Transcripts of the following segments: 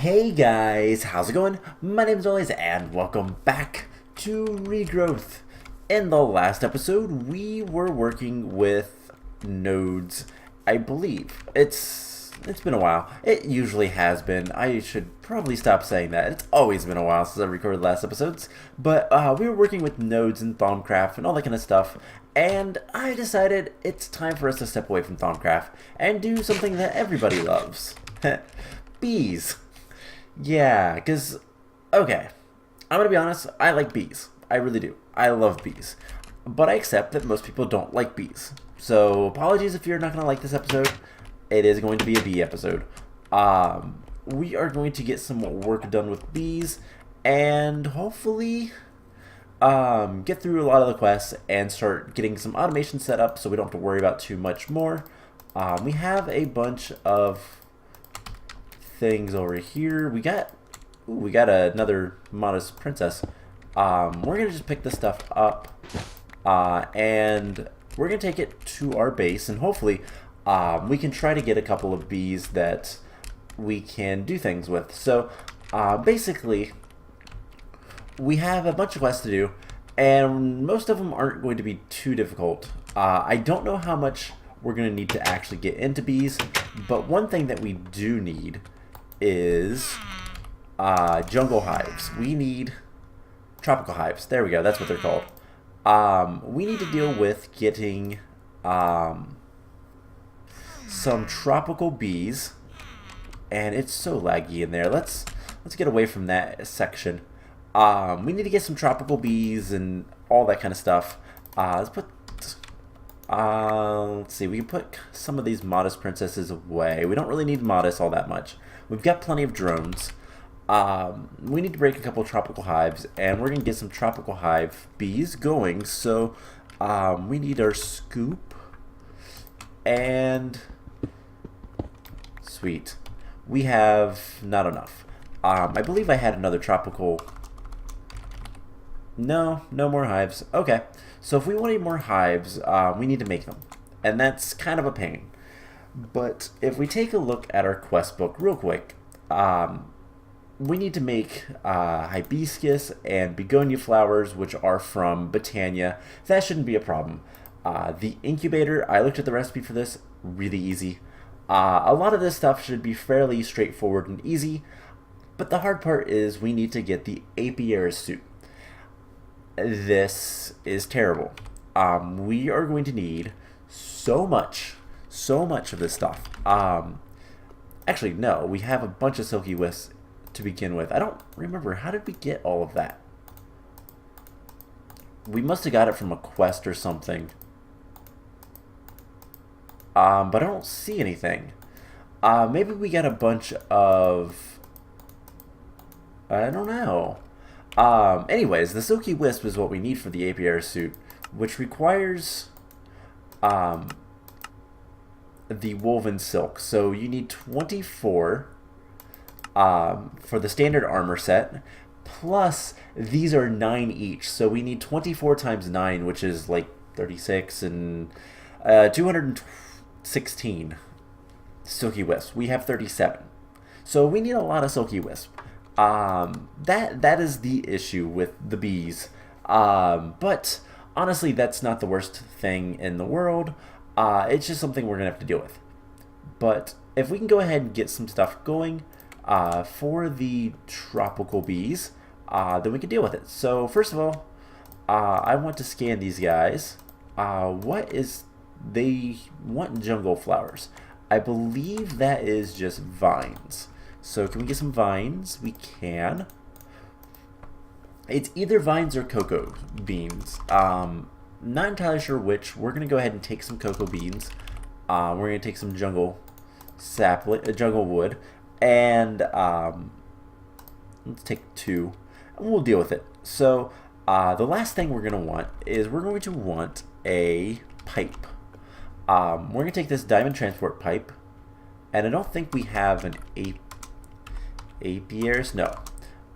Hey guys, how's it going? My name is always and welcome back to Regrowth. In the last episode, we were working with nodes. I believe it's been a while. It usually has been. I should probably stop saying that. It's always been a while since I recorded the last episodes. But we were working with nodes and Thaumcraft and all that kind of stuff. And I decided it's time for us to step away from Thaumcraft and do something that everybody loves. Bees. Yeah, because, okay, I'm going to be honest, I like bees. I really do. I love bees. But I accept that most people don't like bees. So, apologies if you're not going to like this episode. It is going to be a bee episode. We are going to get some more work done with bees, and hopefully get through a lot of the quests and start getting some automation set up so we don't have to worry about too much more. We have a bunch of things over here. We got another modest princess. We're gonna just pick this stuff up and we're gonna take it to our base, and hopefully we can try to get a couple of bees that we can do things with. So basically we have a bunch of quests to do, and most of them aren't going to be too difficult. I don't know how much we're going to need to actually get into bees, but one thing that we do need is jungle hives. We need tropical hives. There we go. That's what they're called. We need to deal with getting some tropical bees, and it's so laggy in there. Let's get away from that section. We need to get some tropical bees and all that kind of stuff. Let's see, we can put some of these modest princesses away. We don't really need modest all that much. We've got plenty of drones. We need to break a couple of tropical hives, and we're going to get some tropical hive bees going. So we need our scoop, and sweet. We have not enough. I believe I had another tropical. No more hives. Okay, so if we want any more hives, we need to make them, and that's kind of a pain. But if we take a look at our quest book real quick, we need to make hibiscus and begonia flowers, which are from Botania. That shouldn't be a problem. The incubator, I looked at the recipe for this, really easy. A lot of this stuff should be fairly straightforward and easy, but the hard part is we need to get the apiary suit. This is terrible. We are going to need so much of this stuff. Actually, no, we have a bunch of silky wisps to begin with. I don't remember, how did we get all of that? We must have got it from a quest or something. But I don't see anything. Maybe we got a bunch of, I don't know. Anyways, the silky wisp is what we need for the apiary suit, which requires the woven silk. So you need 24 for the standard armor set, plus these are 9 each. So we need 24 times 9, which is like 36 and 216 silky wisps. We have 37. So we need a lot of silky wisp. That is the issue with the bees. But honestly, that's not the worst thing in the world. It's just something we're gonna have to deal with. But if we can go ahead and get some stuff going for the tropical bees, then we can deal with it. So first of all, I want to scan these guys. They want jungle flowers. I believe that is just vines. So can we get some vines? We can. It's either vines or cocoa beans. Not entirely sure which. We're gonna go ahead and take some cocoa beans. We're gonna take some jungle jungle wood, and let's take 2, and we'll deal with it. So the last thing we're gonna want is we're going to want a pipe. We're gonna take this diamond transport pipe, and I don't think we have an apiaries, no.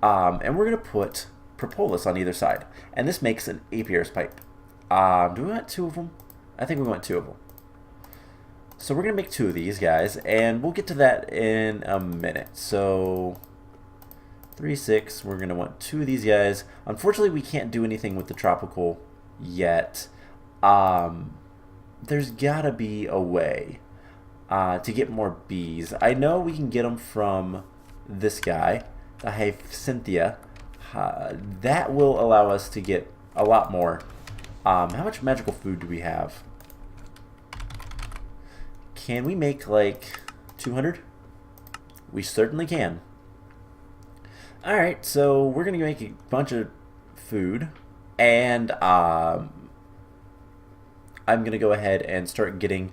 And we're gonna put propolis on either side, and this makes an apiaries pipe. Do we want 2 of them? I think we want 2 of them. So we're going to make 2 of these guys, and we'll get to that in a minute. So 3, 6. We're going to want 2 of these guys. Unfortunately, we can't do anything with the tropical yet. There's got to be a way to get more bees. I know we can get them from this guy, the Hyacinthia. That will allow us to get a lot more. How much magical food do we have? Can we make like 200? We certainly can. Alright, so we're going to make a bunch of food, and I'm going to go ahead and start getting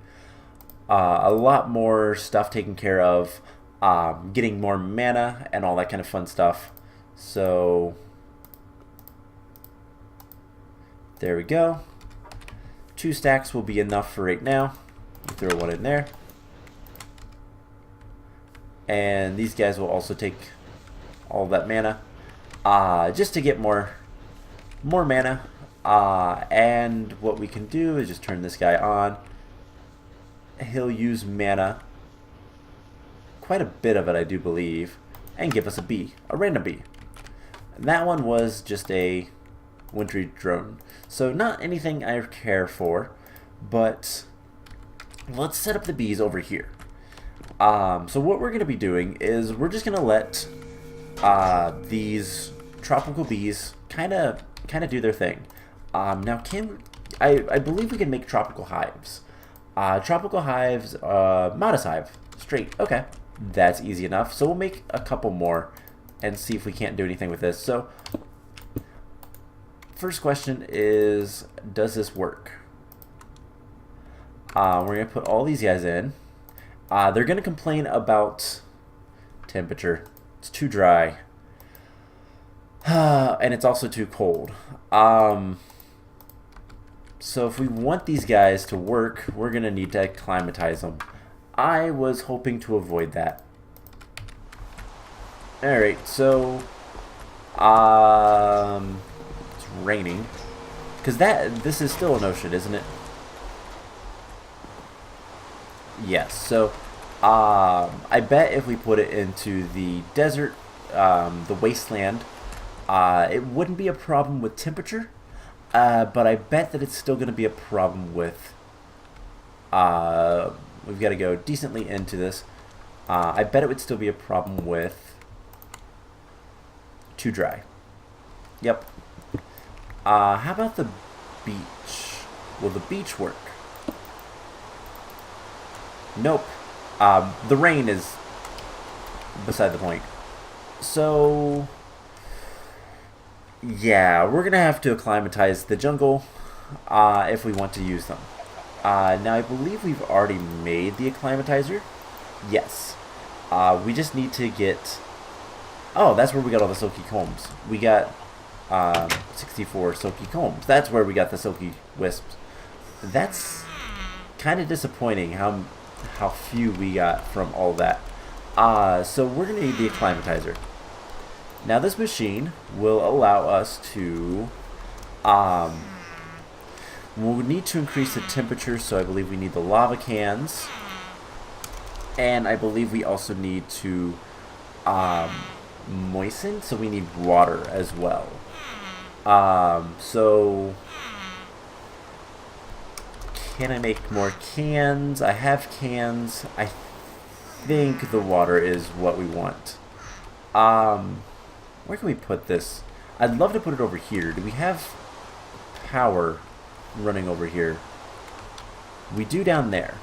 a lot more stuff taken care of, getting more mana and all that kind of fun stuff. So there we go. 2 stacks will be enough for right now. Throw 1 in there. And these guys will also take all that mana, just to get more mana. And what we can do is just turn this guy on. He'll use mana, quite a bit of it I do believe, and give us a bee, a random bee. And that one was just a wintry drone, so not anything I care for, but let's set up the bees over here. So what we're going to be doing is we're just going to let these tropical bees kind of do their thing. Now, I believe we can make tropical hives. Tropical hives, modest hive, straight. Okay, that's easy enough. So we'll make a couple more and see if we can't do anything with this. So, first question is, does this work? We're going to put all these guys in. They're going to complain about temperature. It's too dry. And it's also too cold. So if we want these guys to work, we're going to need to acclimatize them. I was hoping to avoid that. Alright, so it's raining. Because this is still an ocean, isn't it? Yes, so I bet if we put it into the desert, the wasteland, it wouldn't be a problem with temperature, but I bet that it's still going to be a problem with, we've got to go decently into this, I bet it would still be a problem with too dry. Yep. How about the beach? Will the beach work? Nope. The rain is beside the point. So, yeah, we're going to have to acclimatize the jungle if we want to use them. Now, I believe we've already made the acclimatizer. Yes. We just need to get... Oh, that's where we got all the silky combs. We got 64 silky combs. That's where we got the silky wisps. That's kind of disappointing how few we got from all that. So we're going to need the acclimatizer. Now this machine will allow us to... we'll need to increase the temperature, so I believe we need the lava cans. And I believe we also need to moisten, so we need water as well. So... Can I make more cans? I have cans. I think the water is what we want. Where can we put this? I'd love to put it over here. Do we have power running over here? We do down there.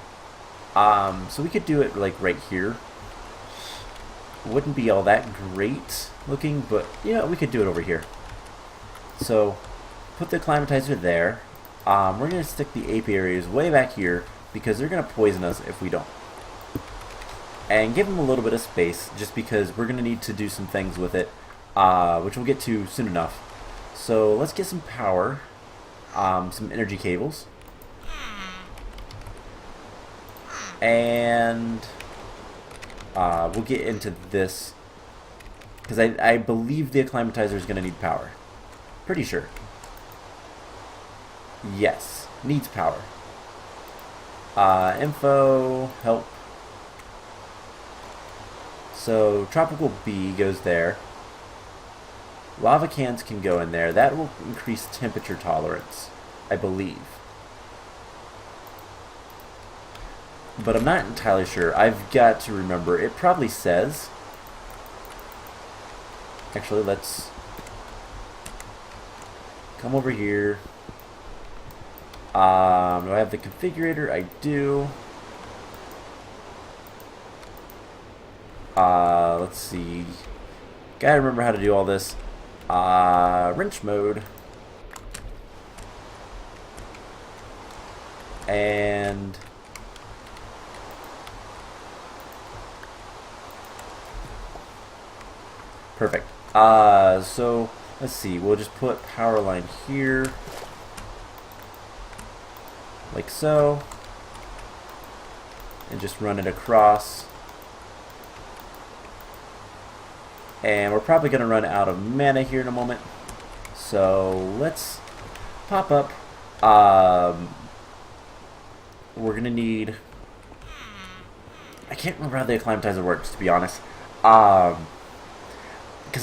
So we could do it like right here. Wouldn't be all that great looking, but you know, we could do it over here. So put the acclimatizer there. We're going to stick the apiaries way back here because they're going to poison us if we don't. And give them a little bit of space just because we're going to need to do some things with it, which we'll get to soon enough. So let's get some power, some energy cables. And we'll get into this because I believe the acclimatizer is going to need power. Pretty sure. Yes, needs power. Info, help. So, tropical bee goes there. Lava cans can go in there. That will increase temperature tolerance, I believe. But I'm not entirely sure. I've got to remember. It probably says... Actually, let's come over here. Do I have the configurator? I do. Let's see. Gotta remember how to do all this. Wrench mode. And... perfect. So, let's see. We'll just put power line here. Like so. And just run it across. And we're probably going to run out of mana here in a moment. So let's pop up. We're going to need... I can't remember how the acclimatizer works, to be honest. Because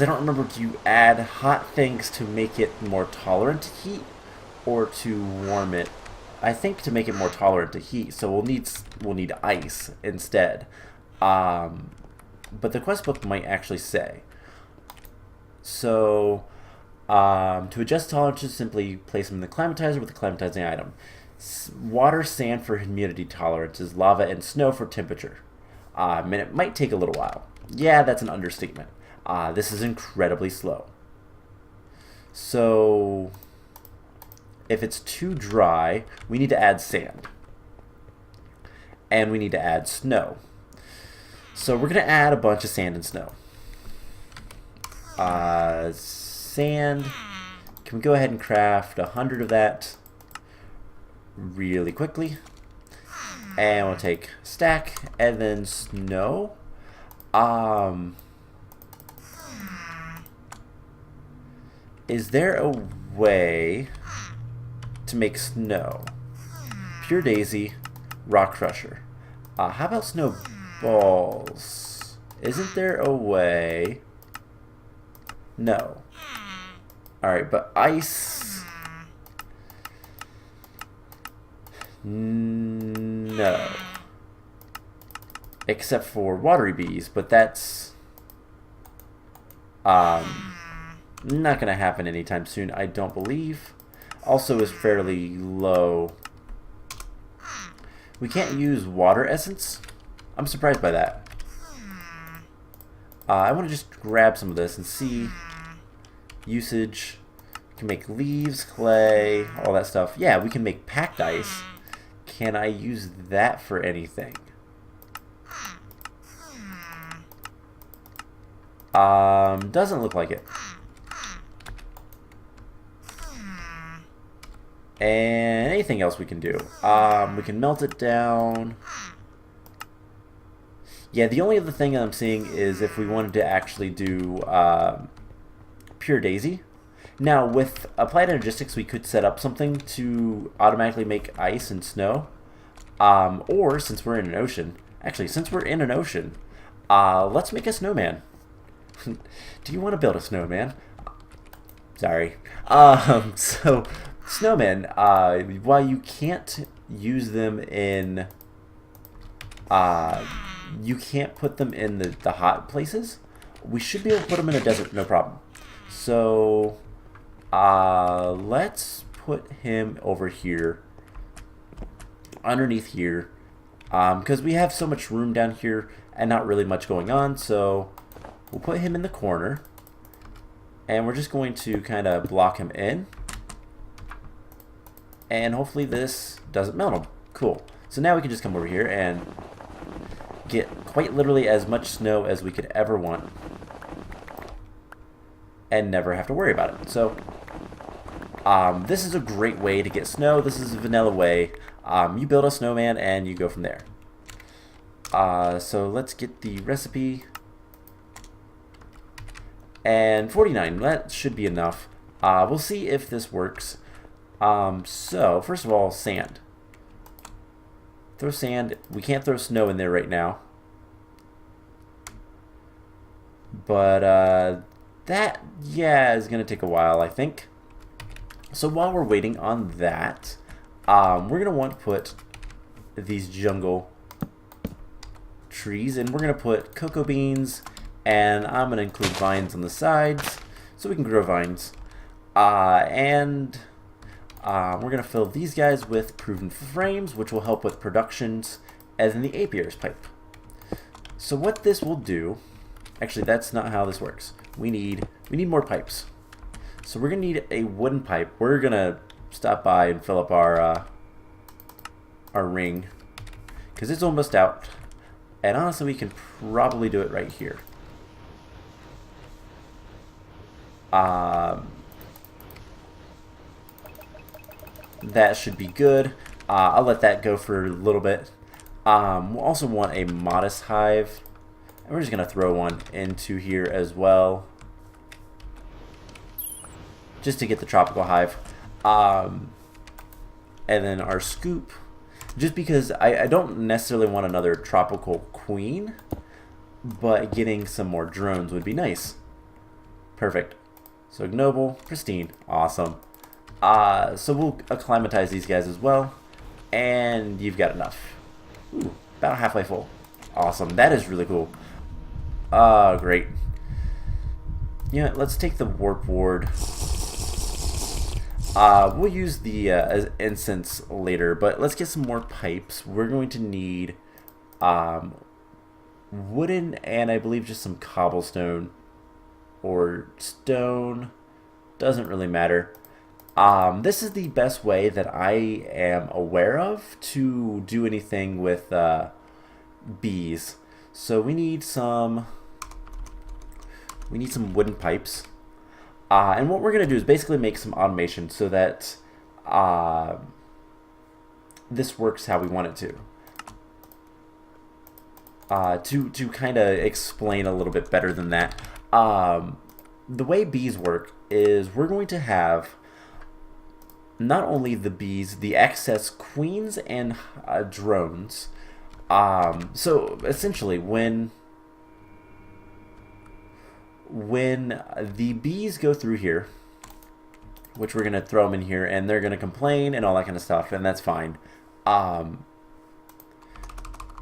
I don't remember, do you add hot things to make it more tolerant to heat? Or to warm it? I think to make it more tolerant to heat. So we'll need ice instead. But the quest book might actually say. So, to adjust tolerances, simply place them in the climatizer with the climatizing item. Water, sand for humidity tolerances, lava, and snow for temperature. And it might take a little while. Yeah, that's an understatement. This is incredibly slow. So, if it's too dry, we need to add sand. And we need to add snow. So we're going to add a bunch of sand and snow. Sand. Can we go ahead and craft 100 of that really quickly? And we'll take stack and then snow. Is there a way to make snow? Pure daisy, rock crusher. How about snowballs? Isn't there a way? No. Alright, but ice... no. Except for watery bees, but that's... not going to happen anytime soon, I don't believe. Also is fairly low. We can't use water essence. I'm surprised by that. I want to just grab some of this and see usage. We can make leaves, clay, all that stuff. Yeah, we can make packed ice. Can I use that for anything? Doesn't look like it. And anything else we can do? We can melt it down. Yeah, the only other thing I'm seeing is if we wanted to actually do pure daisy. Now, with applied energistics, we could set up something to automatically make ice and snow. Or, since we're in an ocean, actually, since we're in an ocean, let's make a snowman. Do you want to build a snowman? Sorry. So, snowmen, while you can't use them in... you can't put them in the hot places. We should be able to put them in a desert, no problem. So, let's put him over here, underneath here, because we have so much room down here and not really much going on. So, we'll put him in the corner, and we're just going to kind of block him in, and hopefully this doesn't melt him. Cool. So now we can just come over here and get quite literally as much snow as we could ever want and never have to worry about it. So this is a great way to get snow. This is a vanilla way. You build a snowman and you go from there. So let's get the recipe. And 49, that should be enough. We'll see if this works. So first of all, sand. Throw sand. We can't throw snow in there right now. But that, yeah, is going to take a while, I think. So while we're waiting on that, we're going to want to put these jungle trees, and we're going to put cocoa beans, and I'm going to include vines on the sides so we can grow vines. And we're going to fill these guys with proven frames, which will help with productions, as in the apiary's pipe. So what this will do, actually that's not how this works. We need more pipes. So we're going to need a wooden pipe. We're going to stop by and fill up our ring, because it's almost out. And honestly, we can probably do it right here. That should be good. I'll let that go for a little bit. We'll also want a modest hive. And we're just going to throw one into here as well, just to get the tropical hive. And then our scoop, just because I don't necessarily want another tropical queen, but getting some more drones would be nice. Perfect. So ignoble, pristine, awesome. So we'll acclimatize these guys as well, and you've got enough. Ooh, about halfway full. Awesome. That is really cool. Great. Yeah, let's take the warp ward. We'll use the incense later, but let's get some more pipes. We're going to need wooden and I believe just some cobblestone or stone. Doesn't really matter. This is the best way that I am aware of to do anything with bees. So we need some wooden pipes. And what we're going to do is basically make some automation so that this works how we want it to. To kind of explain a little bit better than that, the way bees work is we're going to have not only the bees, the excess queens and drones. So essentially, when the bees go through here, which we're going to throw them in here, and they're going to complain and all that kind of stuff, and that's fine.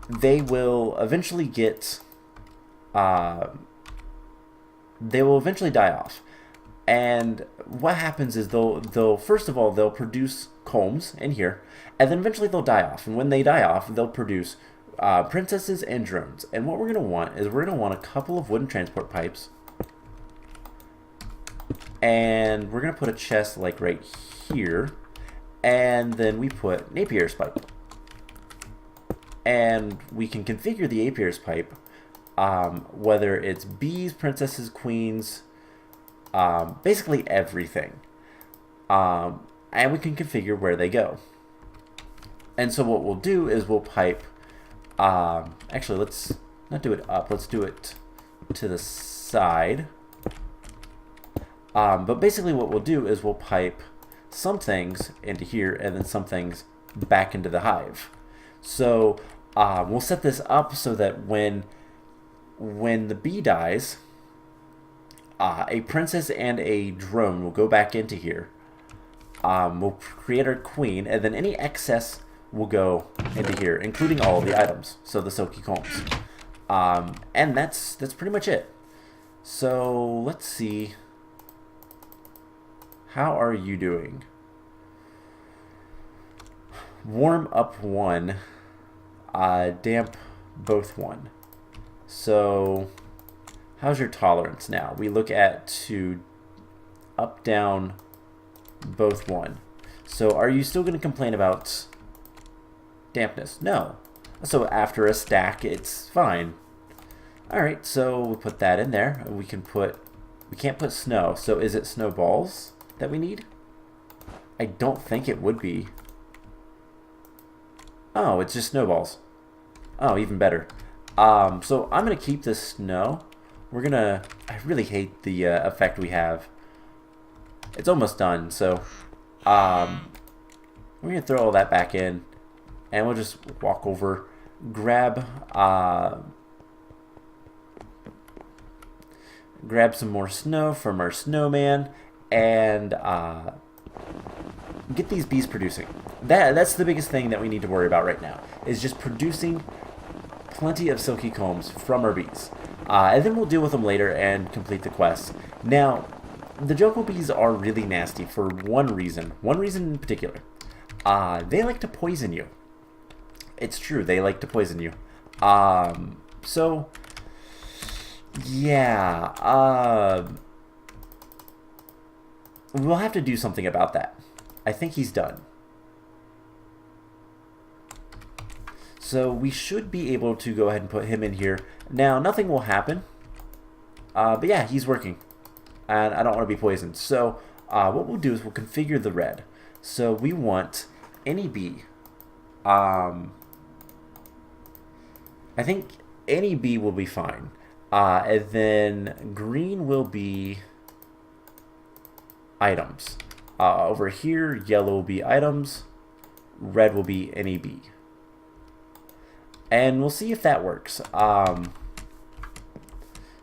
They will eventually get, they will eventually die off. And what happens is they'll first of all, they'll produce combs in here, and then eventually they'll die off. And when they die off, they'll produce princesses and drones. And what we're going to want is we're going to want a couple of wooden transport pipes. And we're going to put a chest like right here. And then we put an apiary's pipe. And we can configure the apiary's pipe, whether it's bees, princesses, queens, basically everything. And we can configure where they go. And so what we'll do is we'll pipe, actually let's not do it up, let's do it to the side. But basically what we'll do is we'll pipe some things into here and then some things back into the hive. So we'll set this up so that when the bee dies, a princess and a drone will go back into here. We'll create our queen, and then any excess will go into here, including all of the items. So the silky combs, and that's pretty much it. So let's see. How are you doing? Warm up 1, damp both 1. So how's your tolerance now? We look at to up, down, both 1. So are you still going to complain about dampness? No. So after a stack, it's fine. Alright, so we'll put that in there. We can't put snow. So is it snowballs that we need? I don't think it would be. Oh, it's just snowballs. Oh, even better. So I'm going to keep this snow. I really hate the effect we have. It's almost done, so we're going to throw all that back in, and we'll just walk over, grab some more snow from our snowman, and get these bees producing. That's the biggest thing that we need to worry about right now, is just producing plenty of silky combs from our bees. And then we'll deal with them later and complete the quest. Now, the jungle bees are really nasty for one reason in particular. They like to poison you. It's true, they like to poison you. So, yeah, we'll have to do something about that. I think he's done. So we should be able to go ahead and put him in here. Now, nothing will happen. But yeah, he's working. And I don't want to be poisoned. So what we'll do is we'll configure the red. So we want any bee. I think any bee will be fine. And then green will be items. Over here, yellow will be items. Red will be any bee. And we'll see if that works.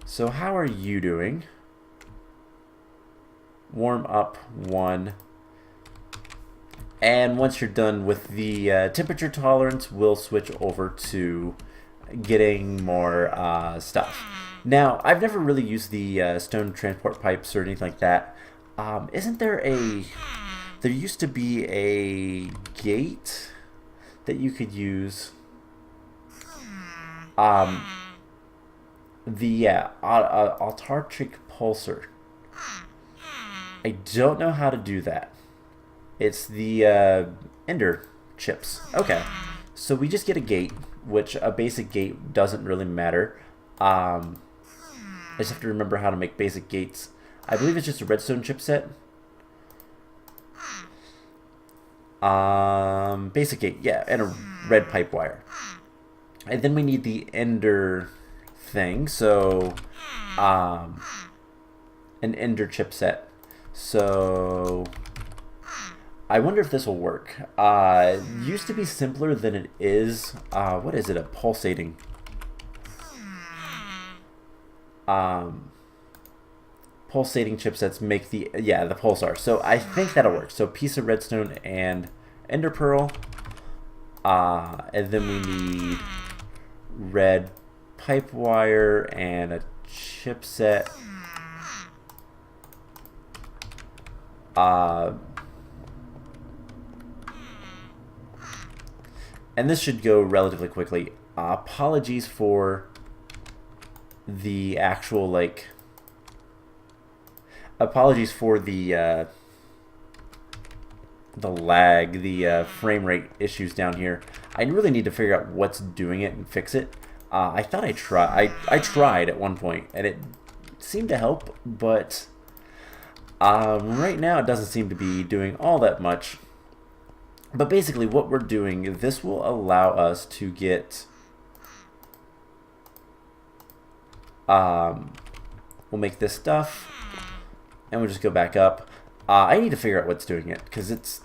So how are you doing? Warm up 1. And once you're done with the temperature tolerance, we'll switch over to getting more stuff. Now, I've never really used the stone transport pipes or anything like that. Isn't there a... There used to be a gate that you could use. The autarchic pulsar. I don't know how to do that. It's the ender chips. Okay, so we just get a gate, which a basic gate doesn't really matter. I just have to remember how to make basic gates. I believe it's just a redstone chipset. Basic gate, yeah, and a red pipe wire. And then we need the ender thing, so an ender chipset. So I wonder if this will work. It used to be simpler than it is. What is it? A pulsating. Pulsating chipsets make the pulsar. So I think that'll work. So piece of redstone and ender pearl. And then we need red pipe wire and a chipset. And this should go relatively quickly. Apologies for the actual, like... Apologies for the lag, the frame rate issues down here. I really need to figure out what's doing it and fix it. I thought I tried at one point, and it seemed to help, but right now it doesn't seem to be doing all that much. But basically what we're doing, this will allow us to get... we'll make this stuff, and we'll just go back up. I need to figure out what's doing it, because it's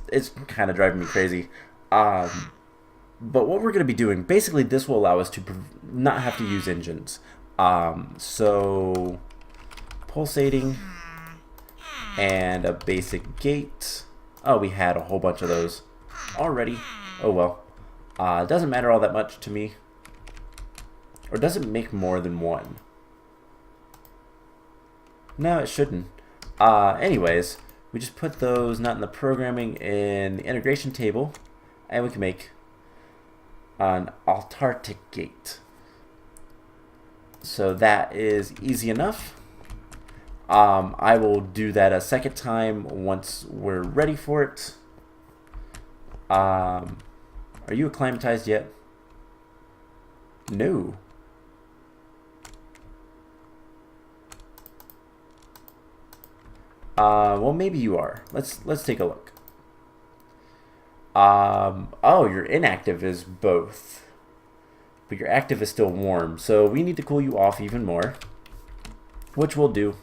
kind of driving me crazy. But what we're going to be doing, basically this will allow us to not have to use engines. So, pulsating, and a basic gate. Oh, we had a whole bunch of those already. Oh well. It doesn't matter all that much to me. Or does it make more than one? No, it shouldn't. Anyways, we just put those, not in the programming, in the integration table, and we can make an autarchic gate. So that is easy enough. I will do that a second time once we're ready for it. Are you acclimatized yet? No. Well, maybe you are. Let's take a look. Oh, your inactive is both, but your active is still warm. So we need to cool you off even more, which we'll do.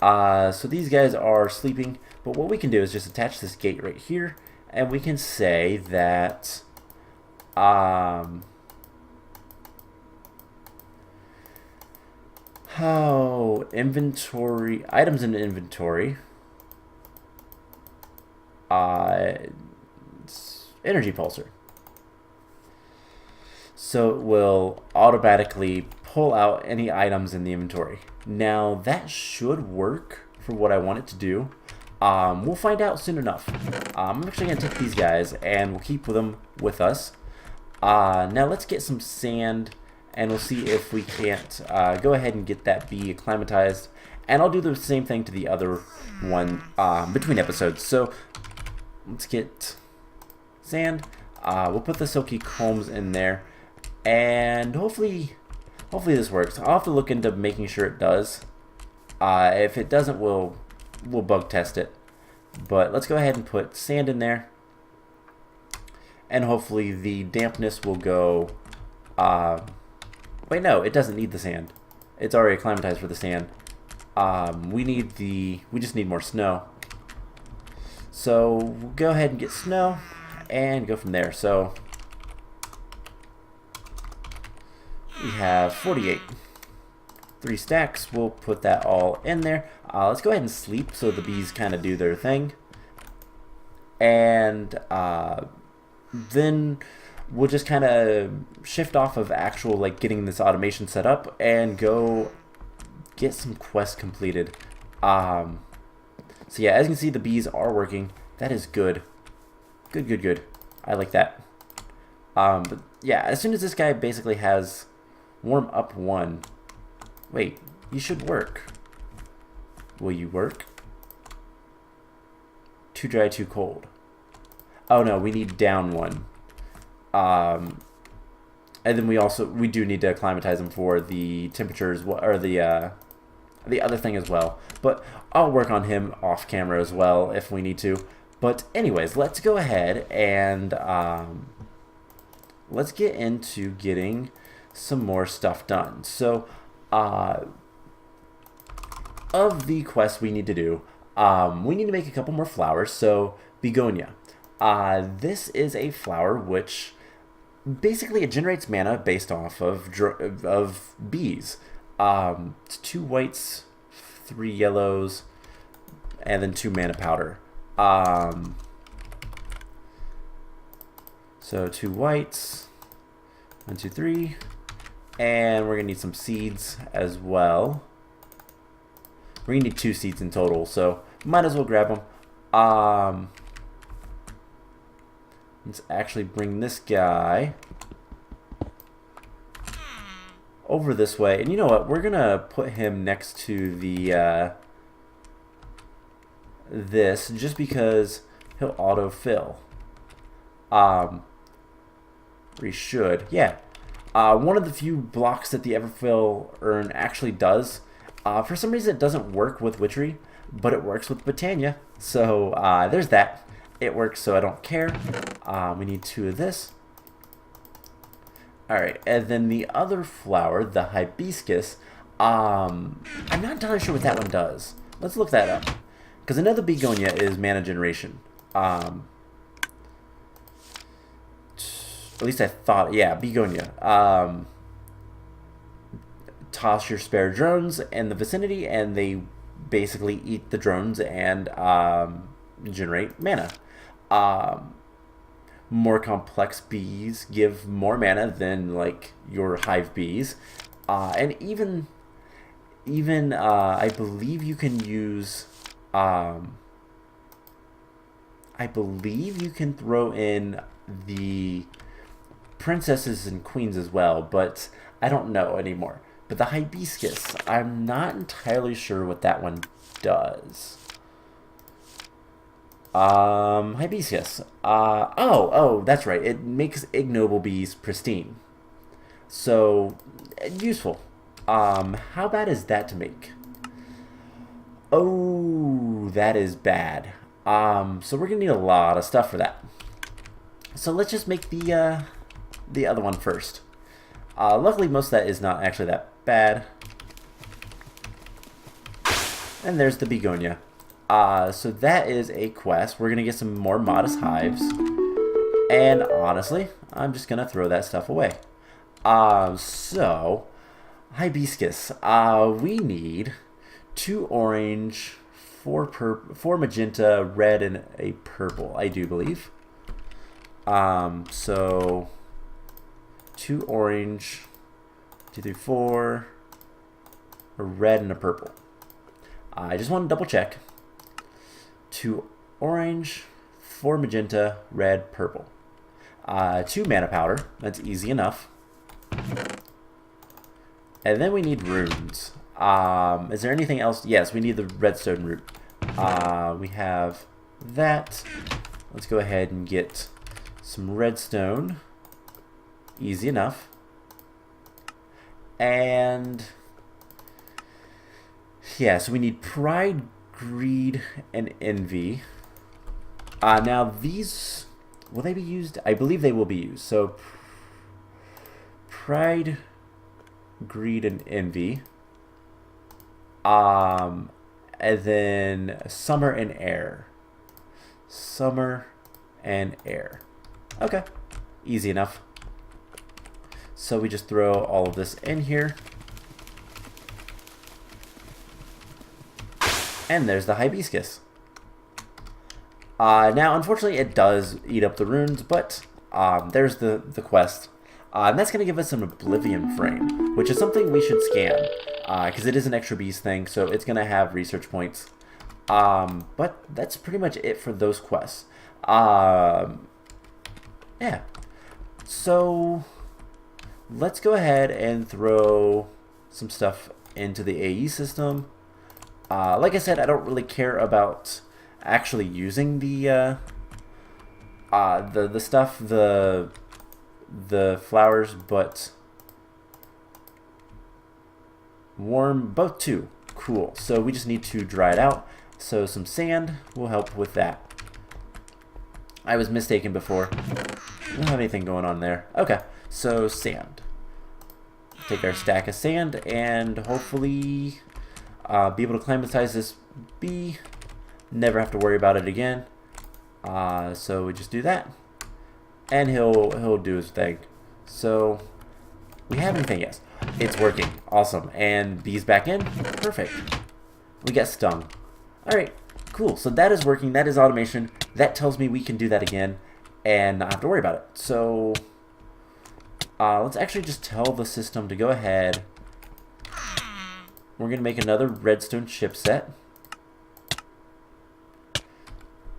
So these guys are sleeping, but what we can do is just attach this gate right here, and we can say that So inventory, items in inventory. Energy pulsar. So it will automatically pull out any items in the inventory. Now that should work for what I want it to do. We'll find out soon enough. I'm actually going to take these guys and we'll keep them with us. Now let's get some sand and we'll see if we can't go ahead and get that bee acclimatized. And I'll do the same thing to the other one between episodes. So let's get sand. We'll put the silky combs in there. And hopefully this works. I'll have to look into making sure it does. If it doesn't, we'll bug test it. But let's go ahead and put sand in there. And hopefully the dampness will go... wait, no, it doesn't need the sand. It's already acclimatized for the sand. We just need more snow. So we'll go ahead and get snow and go from there. So we have 48. 3 stacks. We'll put that all in there. Let's go ahead and sleep so the bees kind of do their thing. And then we'll just kind of shift off of actual like getting this automation set up and go get some quests completed. So yeah, as you can see, the bees are working. That is good. Good. I like that. But yeah, as soon as this guy basically has warm up 1. Wait, you should work. Will you work? Too dry, too cold. Oh no, we need down 1. And then we do need to acclimatize them for the temperatures, or the other thing as well. But I'll work on him off camera as well if we need to. But anyways, let's go ahead and let's get into getting some more stuff done. So of the quests we need to do, we need to make a couple more flowers. So begonia. This is a flower which basically it generates mana based off of bees. It's 2 whites, 3 yellows, and then 2 mana powder. So 2 whites, 1, 2, 3, and we're gonna need some seeds as well. We're gonna need 2 seeds in total, so might as well grab them. Let's actually bring this guy over this way, and you know what? We're gonna put him next to the this just because he'll autofill. Or he should, yeah. One of the few blocks that the Everfill urn actually does. For some reason, it doesn't work with Witchery, but it works with Botania. So there's that. It works, so I don't care. We need 2 of this. Alright, and then the other flower, the hibiscus, I'm not entirely sure what that one does. Let's look that up. Because another begonia is mana generation. At least I thought, yeah, begonia. Toss your spare drones in the vicinity, and they basically eat the drones and generate mana. More complex bees give more mana than like your hive bees, and even I believe you can use. I believe you can throw in the princesses and queens as well, but I don't know anymore. But the hibiscus, I'm not entirely sure what that one does. Hibiscus. Oh, that's right. It makes ignoble bees pristine. So, useful. How bad is that to make? Oh, that is bad. So we're gonna need a lot of stuff for that. So let's just make the other one first. Luckily, most of that is not actually that bad. And there's the begonia. So that is a quest. We're gonna get some more modest hives. And honestly, I'm just gonna throw that stuff away. So hibiscus. We need 2 orange, 4 magenta, red, and a purple, I do believe. So 2 orange, 2, 3, 4, a red, and a purple. I just want to double check. 2 orange, 4 magenta, red, purple. 2 mana powder. That's easy enough. And then we need runes. Is there anything else? Yes, we need the redstone root. We have that. Let's go ahead and get some redstone. Easy enough. And yeah, so we need pride, greed, and envy. Now these, will they be used? I believe they will be used. So pride, greed, and envy. And then summer and air. Summer and air. Okay, easy enough. So we just throw all of this in here. And there's the hibiscus. Now, unfortunately, it does eat up the runes, but there's the quest. And that's going to give us an Oblivion frame, which is something we should scan, because it is an extra beast thing, so it's going to have research points. But that's pretty much it for those quests. Yeah. So let's go ahead and throw some stuff into the AE system. Like I said, I don't really care about actually using the stuff, the flowers, but warm, both too. Cool. So we just need to dry it out. So some sand will help with that. I was mistaken before. I don't have anything going on there. Okay, so sand. Take our stack of sand and hopefully be able to climatize this bee. Never have to worry about it again. So we just do that, and he'll do his thing. So we have anything? Yes, it's working. Awesome. And bees back in. Perfect. We get stung. All right, cool. So that is working. That is automation. That tells me we can do that again and not have to worry about it. So let's actually just tell the system to go ahead. We're going to make another redstone chipset.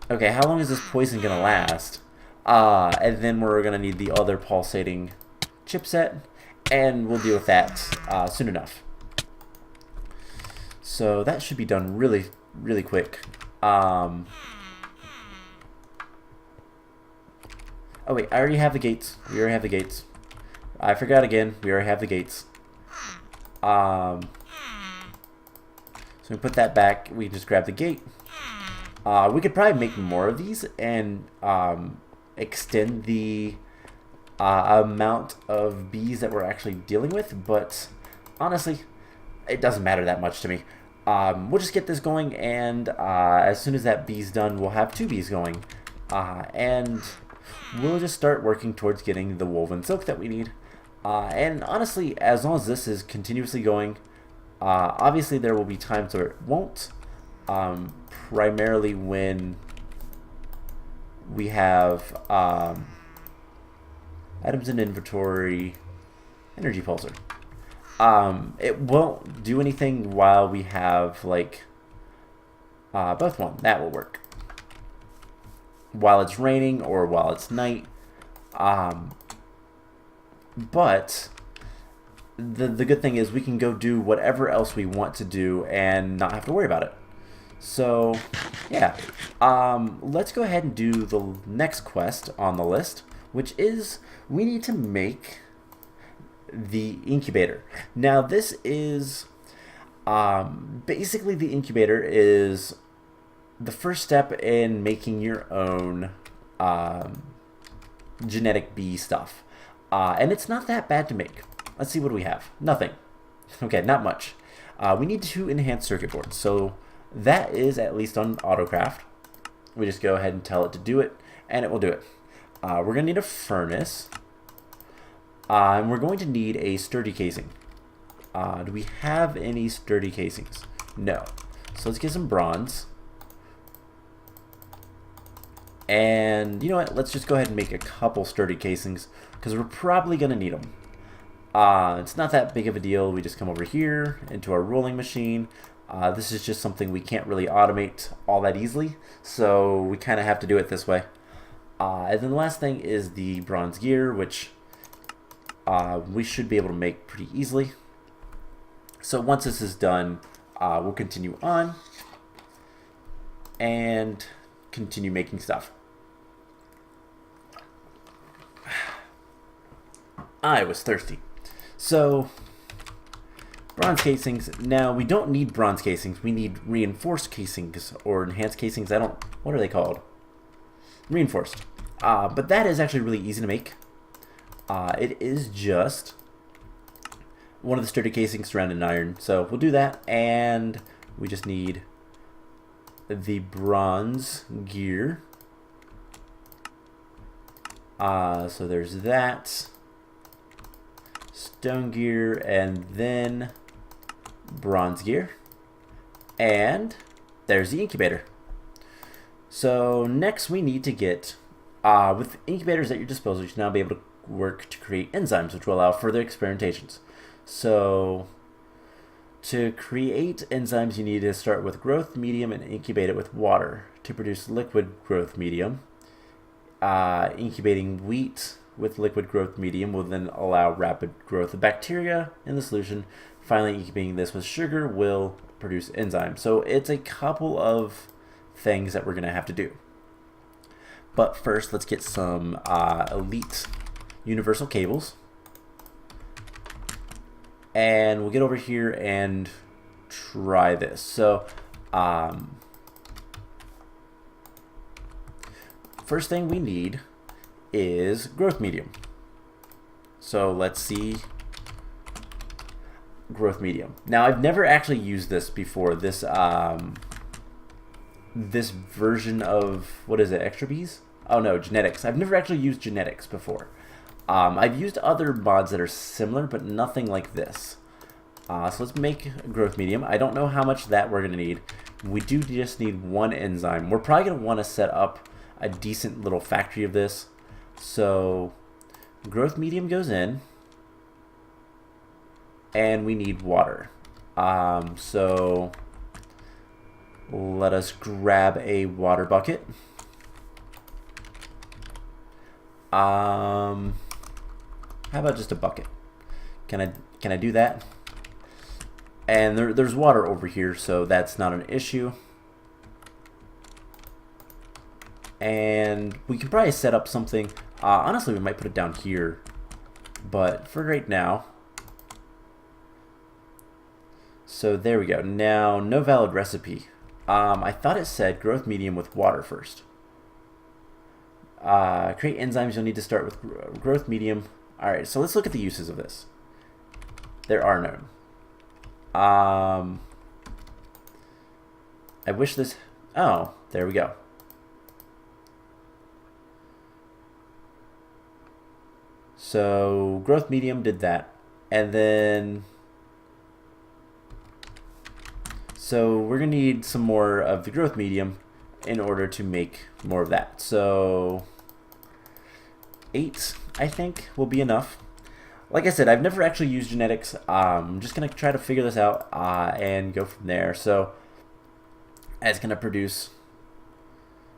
Okay, how long is this poison going to last? And then we're going to need the other pulsating chipset, and we'll deal with that soon enough. So that should be done really, really quick. Oh wait, I already have the gates. We already have the gates. I forgot again. We already have the gates. So we put that back. We just grab the gate. We could probably make more of these and extend the amount of bees that we're actually dealing with, but honestly, it doesn't matter that much to me. We'll just get this going, and as soon as that bee's done, we'll have 2 bees going, and we'll just start working towards getting the woven silk that we need. And honestly, as long as this is continuously going, obviously there will be times where it won't, primarily when we have items in inventory, energy pulsar. It won't do anything while we have like both one. That will work. While it's raining or while it's night. But the good thing is we can go do whatever else we want to do and not have to worry about it. So yeah, let's go ahead and do the next quest on the list, which is we need to make the incubator. Now this is basically the incubator is the first step in making your own genetic bee stuff, and it's not that bad to make. Let's see, what do we have? Nothing. Okay, not much. We need 2 enhanced circuit boards, so that is at least on autocraft. We just go ahead and tell it to do it, and it will do it. We're going to need a furnace, and we're going to need a sturdy casing. Do we have any sturdy casings? No. So let's get some bronze. And you know what? Let's just go ahead and make a couple sturdy casings because we're probably going to need them. It's not that big of a deal. We just come over here into our rolling machine. This is just something we can't really automate all that easily, so we kind of have to do it this way. And then the last thing is the bronze gear, which we should be able to make pretty easily. So once this is done, we'll continue on and continue making stuff. I was thirsty. So, bronze casings. Now, we don't need bronze casings. We need reinforced casings or enhanced casings. What are they called? Reinforced. But that is actually really easy to make. It is just one of the sturdy casings surrounded in iron. So, we'll do that. And we just need the bronze gear. So, there's that. Stone gear, and then bronze gear, and there's the incubator. So next we need to get, with incubators at your disposal, you should now be able to work to create enzymes, which will allow further experimentations. So to create enzymes, you need to start with growth medium and incubate it with water to produce liquid growth medium. Incubating wheat with liquid growth medium will then allow rapid growth of bacteria in the solution. Finally, incubating this with sugar will produce enzymes. So it's a couple of things that we're going to have to do. But first, let's get some elite universal cables. And we'll get over here and try this. So, first thing we need is growth medium. So let's see growth medium. Now I've never actually used this before. This this version of, what is it, extra bees? Oh no, genetics. I've never actually used genetics before. I've used other mods that are similar, but nothing like this. So let's make growth medium. I don't know how much that we're gonna need. We do just need one enzyme. We're probably gonna want to set up a decent little factory of this. So growth medium goes in, and we need water. So let us grab a water bucket. How about just a bucket? Can I do that? And there's water over here, so that's not an issue. And we can probably set up something. Honestly, we might put it down here, but for right now. So there we go. Now, no valid recipe. I thought it said growth medium with water first. Create enzymes. You'll need to start with growth medium. All right, so let's look at the uses of this. There are none. I wish this. Oh, there we go. So growth medium did that, and then so we're gonna need some more of the growth medium in order to make more of that. So 8, I think, will be enough. Like I said, I've never actually used genetics. I'm just gonna try to figure this out and go from there. So it's gonna produce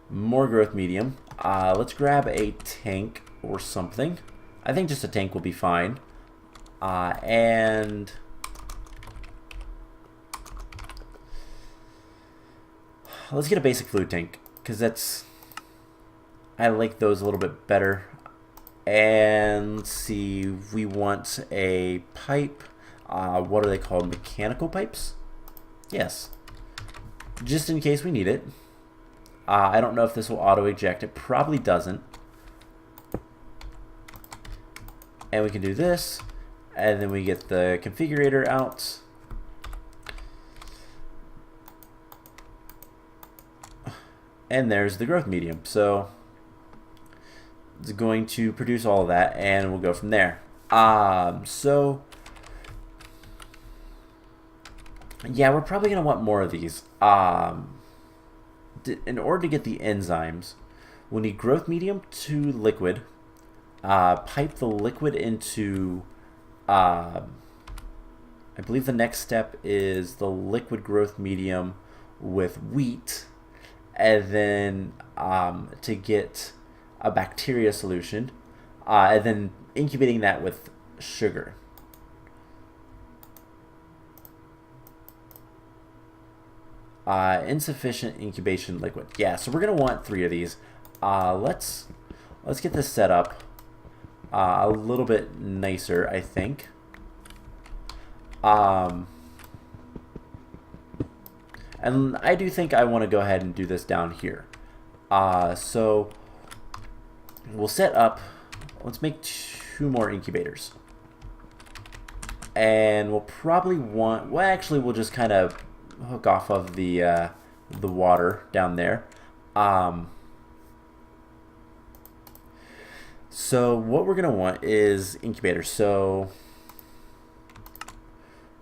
more growth medium. Let's grab a tank or something. I think just a tank will be fine. And let's get a basic fluid tank, because I like those a little bit better. And let's see, we want a pipe. What are they called? Mechanical pipes? Yes. Just in case we need it. I don't know if this will auto eject. It probably doesn't. And we can do this, and then we get the configurator out. And there's the growth medium. So it's going to produce all of that, and we'll go from there. So Yeah, we're probably going to want more of these. In order to get the enzymes, we'll need growth medium to liquid. Pipe the liquid into... I believe the next step is the liquid growth medium with wheat. And then to get a bacteria solution. And then incubating that with sugar. Insufficient incubation liquid. Yeah, so we're gonna want 3 of these. Let's get this set up a little bit nicer, I think. And I do think I want to go ahead and do this down here. So we'll set up. Let's make 2 more incubators. And we'll probably want. Well, actually, we'll just kind of hook off of the water down there. So what we're gonna want is incubators. So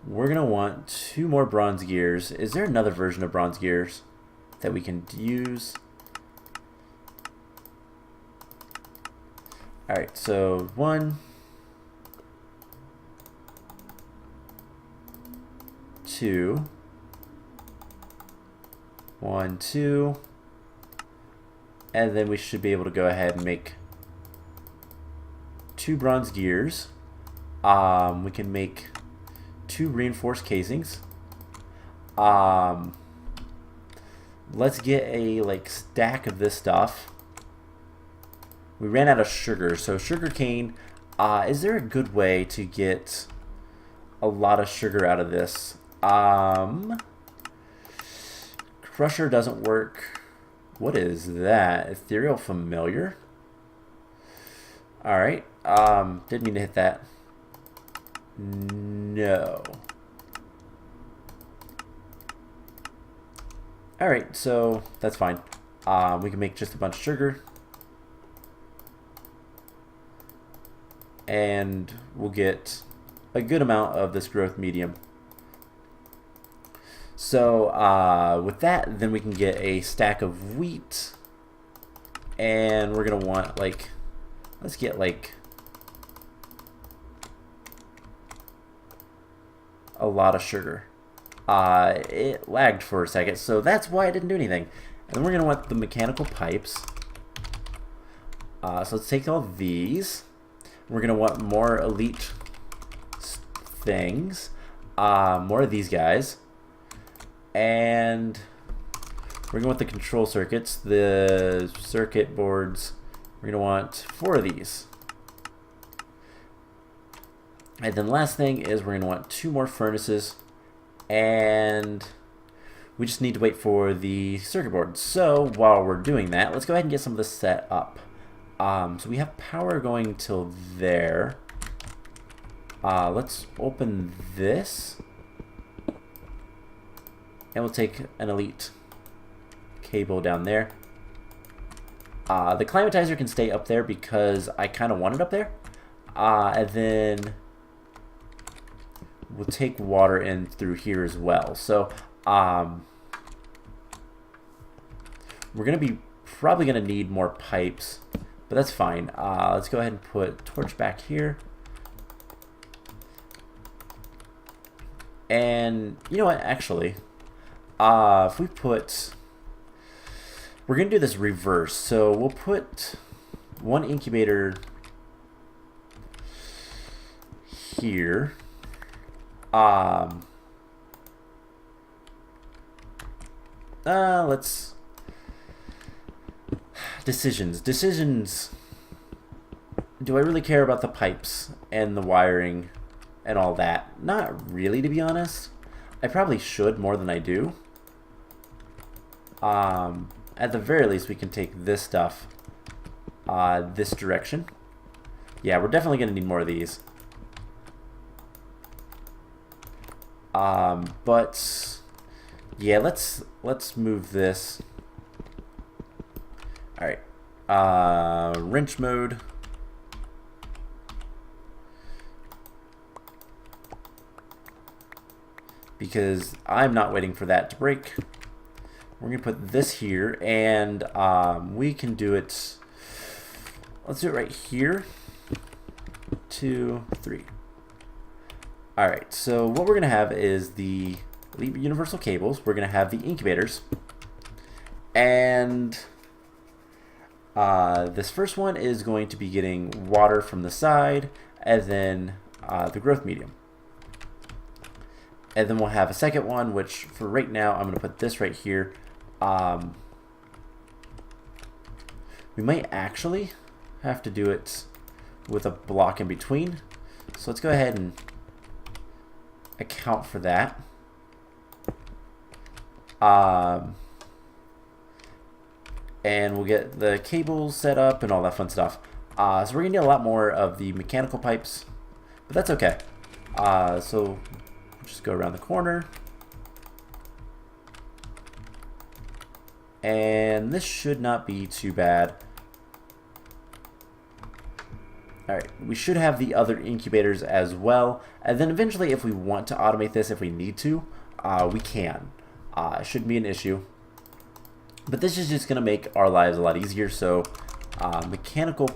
we're gonna want 2 more bronze gears. Is there another version of bronze gears that we can use? All right, so 1, 2. 1, 2, and then we should be able to go ahead and make 2 bronze gears. We can make 2 reinforced casings. Let's get a stack of this stuff. We ran out of sugar, so sugar cane. Is there a good way to get a lot of sugar out of this? Crusher doesn't work. What is that? Ethereal familiar? Alright. Didn't mean to hit that. No. Alright, so that's fine. We can make just a bunch of sugar. And we'll get a good amount of this growth medium. So with that, then we can get a stack of wheat, and we're gonna want let's get a lot of sugar. It lagged for a second, so that's why I didn't do anything. And then we're gonna want the mechanical pipes. So let's take all these. We're gonna want more elite things, more of these guys. And we're going to want the control circuits, the circuit boards. We're going to want 4 of these. And then last thing is we're going to want 2 more furnaces. And we just need to wait for the circuit board. So while we're doing that, let's go ahead and get some of this set up. So we have power going till there. Let's open this. And we'll take an elite cable down there. The climatizer can stay up there because I kind of want it up there. And then we'll take water in through here as well. So we're going to be probably going to need more pipes, but that's fine. Let's go ahead and put torch back here. And you know what, actually... if we put, we're going to do this reverse. So we'll put 1 incubator here. Let's, decisions. Do I really care about the pipes and the wiring and all that? Not really, to be honest. I probably should more than I do. At the very least, we can take this stuff this direction. Yeah, we're definitely going to need more of these. But yeah, let's move this. All right, wrench mode. because I'm not waiting for that to break. We're going to put this here, and we can do it. Let's do it right here. 2, 3. Alright, so what we're going to have is the universal cables. We're going to have the incubators. And this first one is going to be getting water from the side, and then the growth medium. And then we'll have a second one, which for right now, I'm going to put this right here. We might actually have to do it with a block in between. So let's go ahead and account for that. And we'll get the cables set up and all that fun stuff. So we're going to need a lot more of the mechanical pipes, but that's okay. So just go around the corner. And this should not be too bad. Alright, we should have the other incubators as well. And then eventually, if we want to automate this, if we need to, we can. It shouldn't be an issue. But this is just going to make our lives a lot easier. So, mechanical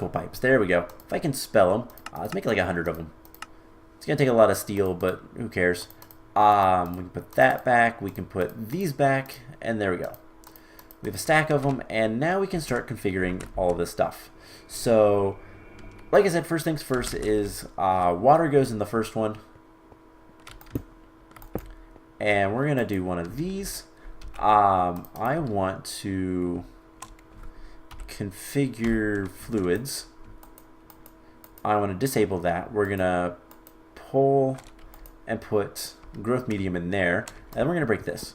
pipes. There we go. If I can spell them, let's make like 100 of them. It's going to take a lot of steel, but who cares? We can put that back. We can put these back, and there we go. We have a stack of them, and now we can start configuring all of this stuff. So, like I said, first things first is water goes in the first one. And we're going to do one of these. I want to configure fluids. I want to disable that. We're going to pull and put growth medium in there. And then we're going to break this.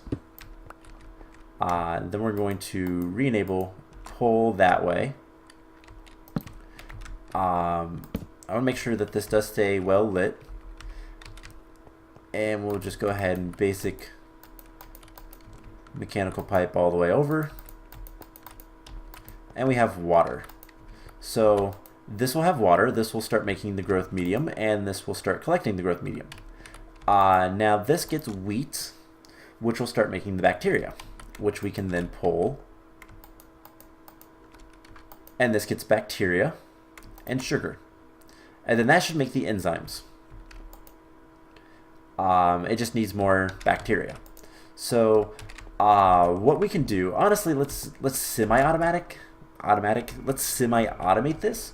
Then we're going to re-enable pull that way. I want to make sure that this does stay well lit. And we'll just go ahead and basic mechanical pipe all the way over. And we have water. So this will have water. This will start making the growth medium, and this will start collecting the growth medium. Now this gets wheat, which will start making the bacteria, which we can then pull. And this gets bacteria and sugar. And then that should make the enzymes. It just needs more bacteria. So what we can do, honestly, let's semi-automate this.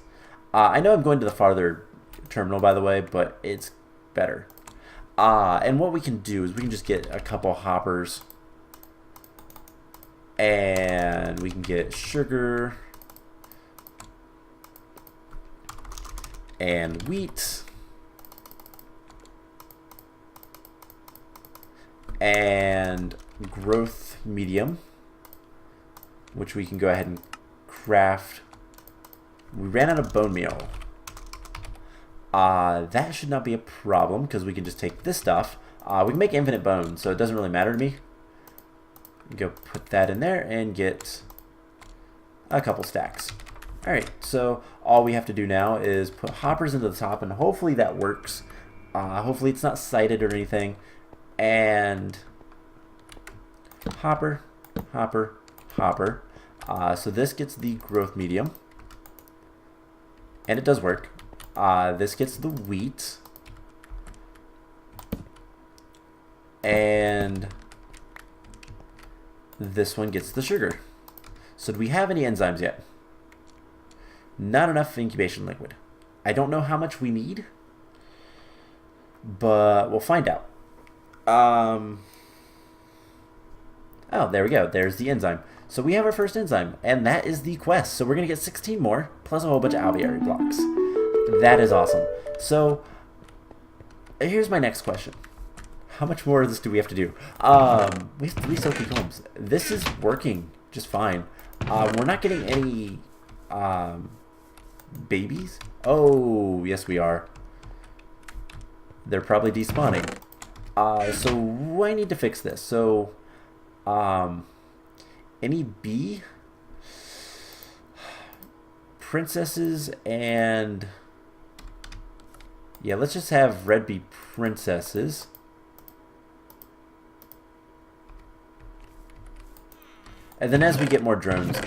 I know I'm going to the farther terminal, by the way, but it's better. And what we can do is we can just get a couple hoppers, and we can get sugar and wheat and growth medium, which we can go ahead and craft. We ran out of bone meal. That should not be a problem because we can just take this stuff. We can make infinite bones, so it doesn't really matter to me. Go put that in there and get a couple stacks. Alright, so all we have to do now is put hoppers into the top, and hopefully that works. Hopefully it's not sighted or anything. And hopper, hopper, hopper. So this gets the growth medium, and it does work. This gets the wheat, and this one gets the sugar. So do we have any enzymes yet? Not enough incubation liquid. I don't know how much we need, but we'll find out. Oh, there we go. There's the enzyme. So we have our first enzyme, and that is the quest. So we're going to get 16 more, plus a whole bunch of alveoli blocks. That is awesome. So here's my next question. How much more of this do we have to do? We have 3 silky combs. This is working just fine. We're not getting any babies. Oh, yes we are. They're probably despawning. So I need to fix this. So, any bee, princesses, and Yeah, let's just have red be princesses. And then as we get more drones,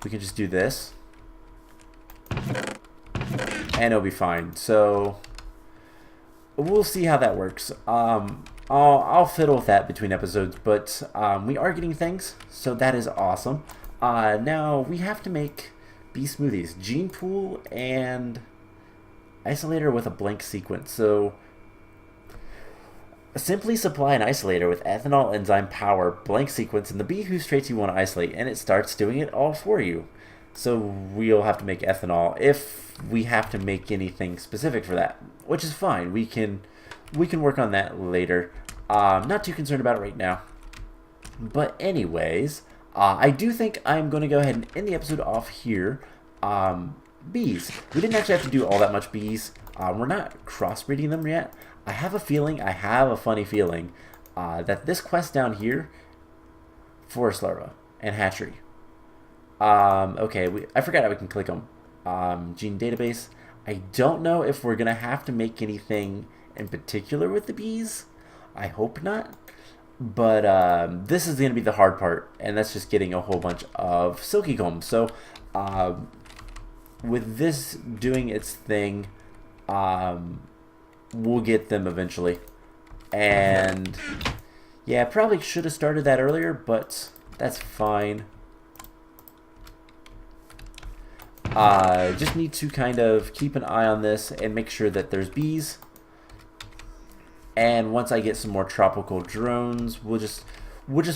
we can just do this. And it'll be fine. So we'll see how that works. I'll fiddle with that between episodes, but we are getting things, so that is awesome. Now we have to make bee smoothies, gene pool and isolator with a blank sequence. So simply supply an isolator with ethanol enzyme power, blank sequence, and the bee whose traits you want to isolate, and it starts doing it all for you. So we'll have to make ethanol if we have to make anything specific for that, which is fine. We can work on that later. Not too concerned about it right now. But anyways, I do think I'm going to go ahead and end the episode off here. Bees. We didn't actually have to do all that much bees. We're not crossbreeding them yet. I have a funny feeling, that this quest down here, forest larva and hatchery. Okay, I forgot how we can click them. Gene database. I don't know if we're gonna have to make anything in particular with the bees. I hope not. But this is gonna be the hard part, and that's just getting a whole bunch of silky combs. So with this doing its thing, we'll get them eventually. And yeah, probably should have started that earlier, but that's fine. Just need to kind of keep an eye on this and make sure that there's bees. And once I get some more tropical drones, we'll just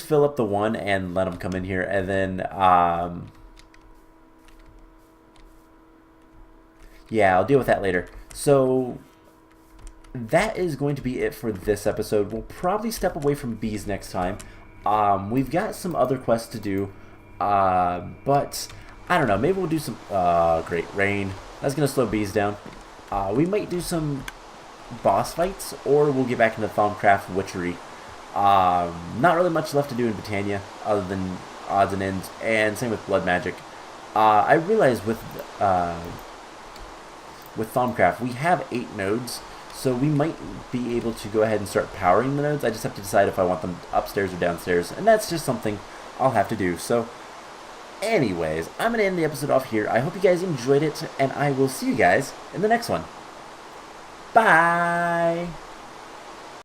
fill up the one and let them come in here, and then yeah, I'll deal with that later. So that is going to be it for this episode. We'll probably step away from bees next time. We've got some other quests to do, but I don't know. Maybe we'll do some great rain. That's gonna slow bees down. We might do some boss fights, or we'll get back into Thaumcraft witchery. Not really much left to do in Britannia other than odds and ends, and same with blood magic. I realized with Thaumcraft we have 8 nodes, so we might be able to go ahead and start powering the nodes. I just have to decide if I want them upstairs or downstairs, and that's just something I'll have to do. So anyways, I'm going to end the episode off here. I hope you guys enjoyed it, and I will see you guys in the next one. Bye!